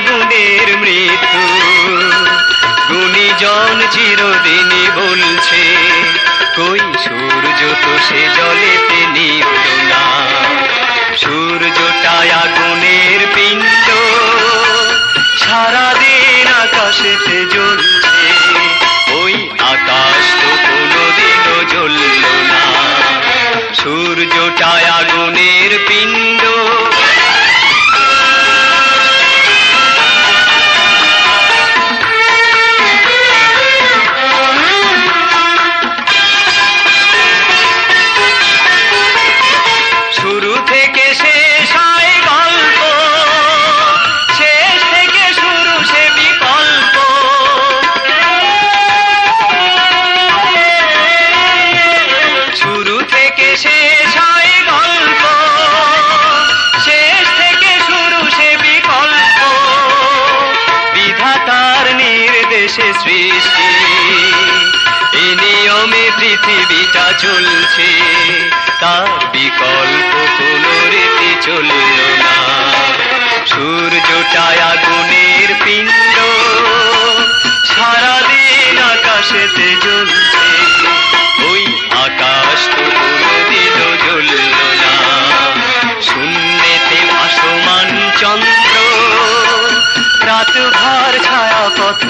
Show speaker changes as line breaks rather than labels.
আগুনের মৃত্যু। গুণীজন চিরদিনই বলছে, কই সূর্য তো সে জলেতে নিভল না। সূর্যটা আগুনের পিণ্ড, সারাদিন আকাশেতে জ্বলছে, ওই আকাশ তো কোনোদিনও জ্বলল না। সূর্যটা আগুনের পিণ্ড। শুরু থেকে শেষ হয় গল্প, শেষ থেকে শুরু সে বিকল্প। শুরু থেকে শেষ হয় গল্প, শেষ থেকে শুরু সে বিকল্প। বিধাতার নির্দেশে সৃষ্টি, এ নিয়মে পৃথিবীটা চলছে, তার বিকল্প কোনো রীতি চলল না। সূর্যটা আগুনের পিণ্ড, সারাদিন আকাশেতে জ্বলছে, ওই আকাশ তো কোনোদিনও জ্বলল না। শূন্যেতে ভাসমান চন্দ্র, রাতভর ছায়া পথ